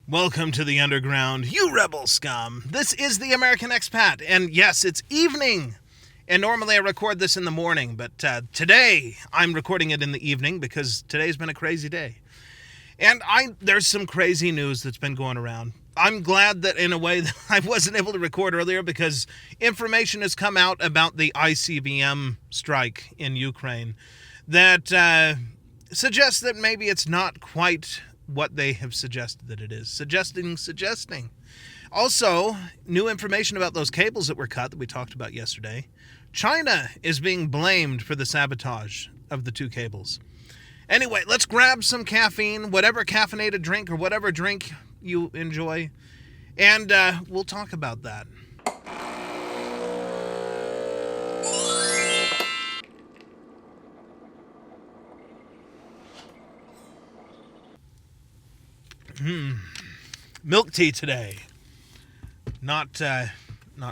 Welcome to the underground, you rebel scum. This is the American Expat, and yes, it's evening. And normally I record this in the morning, but today I'm recording it in the evening because today's been a crazy day. And there's some crazy news that's been going around. I'm glad that in a way that I wasn't able to record earlier because information has come out about the ICBM strike in Ukraine that suggests that maybe it's not quite what they have suggested that it is. Suggesting. Also, new information about those cables that were cut that we talked about yesterday. China is being blamed for the sabotage of the two cables. Anyway, let's grab some caffeine, whatever caffeinated drink or whatever drink you enjoy, and we'll talk about that. Milk tea today. Not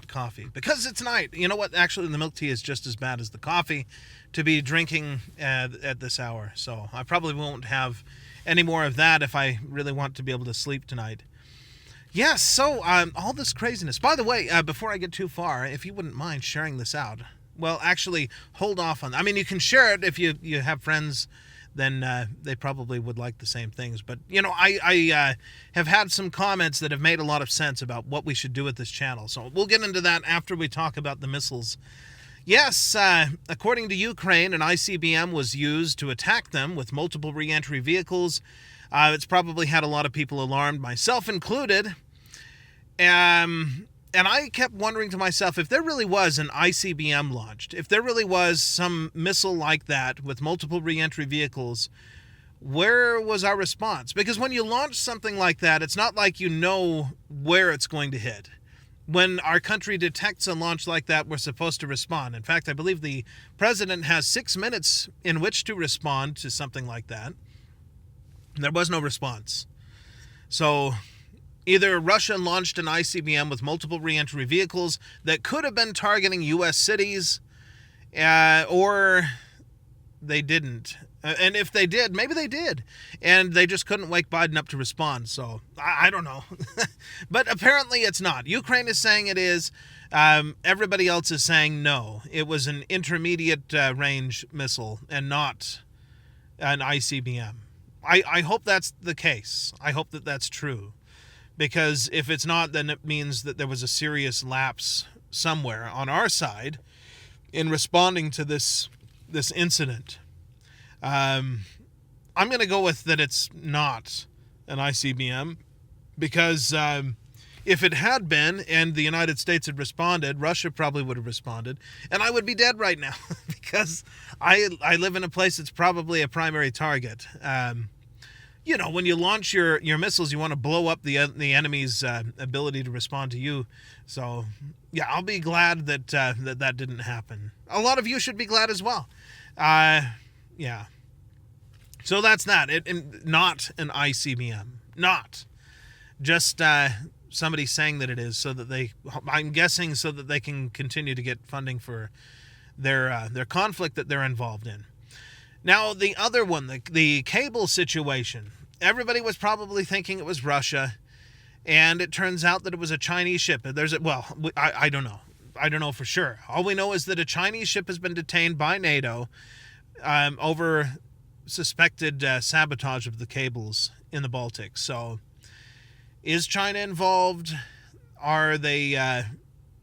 coffee. Because it's night. You know what? Actually, the milk tea is just as bad as the coffee to be drinking at this hour. So I probably won't have any more of that if I really want to be able to sleep tonight. Yes, so all this craziness. By the way, before I get too far, if you wouldn't mind sharing this out. Well, actually, hold off on that. I mean, you can share it if you have friends, then they probably would like the same things. But, you know, I have had some comments that have made a lot of sense about what we should do with this channel. So we'll get into that after we talk about the missiles. Yes, according to Ukraine, an ICBM was used to attack them with multiple re-entry vehicles. It's probably had a lot of people alarmed, myself included. And I kept wondering to myself, if there really was an ICBM launched, if there really was some missile like that with multiple re-entry vehicles, where was our response? Because when you launch something like that, it's not like you know where it's going to hit. When our country detects a launch like that, we're supposed to respond. In fact, I believe the president has 6 minutes in which to respond to something like that. There was no response. So either Russia launched an ICBM with multiple re-entry vehicles that could have been targeting U.S. cities, or they didn't. And if they did, maybe they did. And they just couldn't wake Biden up to respond. So, I don't know. But apparently it's not. Ukraine is saying it is. Everybody else is saying no. It was an intermediate range missile and not an ICBM. I hope that's the case. I hope that that's true. Because if it's not, then it means that there was a serious lapse somewhere on our side in responding to this incident. I'm going to go with that it's not an ICBM because if it had been and the United States had responded, Russia probably would have responded, and I would be dead right now because I live in a place that's probably a primary target. You know, when you launch your missiles, you want to blow up the enemy's ability to respond to you. So, yeah, I'll be glad that that didn't happen. A lot of you should be glad as well. Yeah. So that's that. Not an ICBM. Not. Just somebody saying that it is so that I'm guessing so that they can continue to get funding for their conflict that they're involved in. Now, the other one, the cable situation, everybody was probably thinking it was Russia, and it turns out that it was a Chinese ship. I don't know. I don't know for sure. All we know is that a Chinese ship has been detained by NATO over suspected sabotage of the cables in the Baltic. So, is China involved? Are they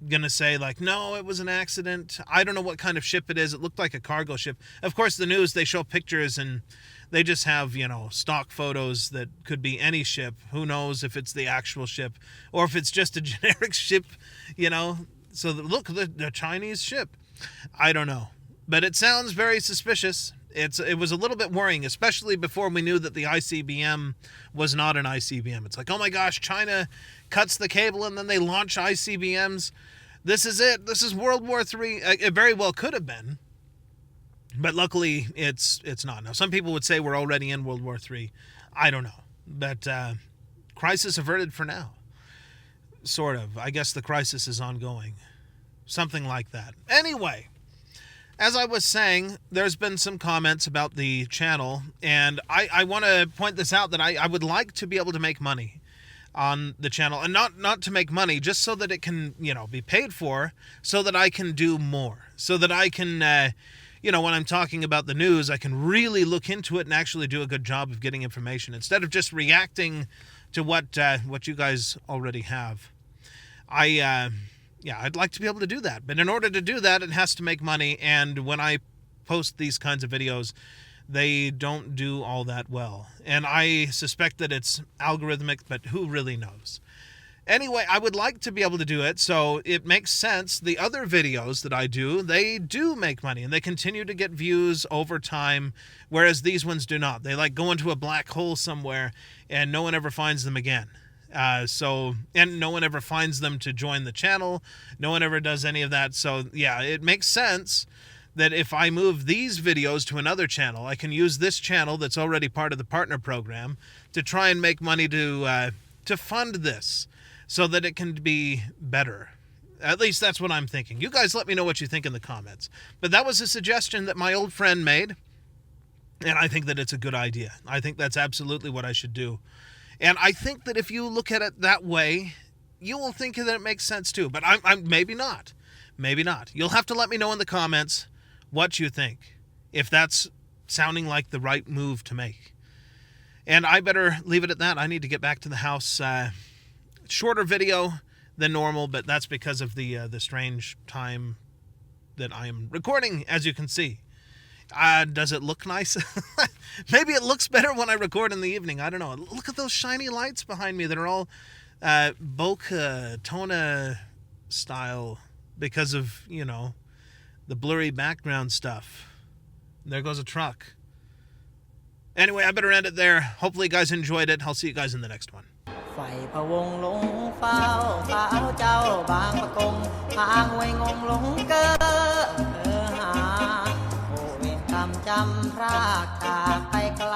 going to say, like, no, it was an accident? I don't know what kind of ship it is. It looked like a cargo ship. Of course, the news, they show pictures and they just have, stock photos that could be any ship. Who knows if it's the actual ship or if it's just a generic ship, So look, the Chinese ship. I don't know. But it sounds very suspicious. It was a little bit worrying, especially before we knew that the ICBM was not an ICBM. It's like, oh my gosh, China cuts the cable and then they launch ICBMs. This is it. This is World War III. It very well could have been. But luckily, it's not. Now, some people would say we're already in World War III. I don't know. But crisis averted for now. Sort of. I guess the crisis is ongoing. Something like that. Anyway, as I was saying, there's been some comments about the channel, and I want to point this out that I would like to be able to make money. on the channel, and not to make money, just so that it can, be paid for, so that I can do more, so that I can, when I'm talking about the news, I can really look into it and actually do a good job of getting information instead of just reacting to what you guys already have. I'd like to be able to do that, but in order to do that, it has to make money, and when I post these kinds of videos, they don't do all that well. And I suspect that it's algorithmic, but who really knows? Anyway, I would like to be able to do it, so it makes sense. The other videos that I do, they do make money, and they continue to get views over time, whereas these ones do not. They go into a black hole somewhere, and no one ever finds them again. And no one ever finds them to join the channel. No one ever does any of that. So, yeah, it makes sense that if I move these videos to another channel, I can use this channel that's already part of the partner program to try and make money to fund this so that it can be better. At least that's what I'm thinking. You guys let me know what you think in the comments. But that was a suggestion that my old friend made, and I think that it's a good idea. I think that's absolutely what I should do. And I think that if you look at it that way, you will think that it makes sense too. But I'm maybe not. Maybe not. You'll have to let me know in the comments what you think, if that's sounding like the right move to make. And I better leave it at that. I need to get back to the house. Shorter video than normal, but that's because of the strange time that I am recording, as you can see. Does it look nice? Maybe it looks better when I record in the evening. I don't know. Look at those shiny lights behind me that are all bokeh, tona style because of, the blurry background stuff. There goes a truck. Anyway, I better end it there. Hopefully you guys enjoyed it. I'll see you guys in the next one. ไฟพะวงหลงเฝ้าสาวเจ้าบางประกงทางห้วยงงหลงเกอหาโอเวรกรรมจำพรากจากไปไกล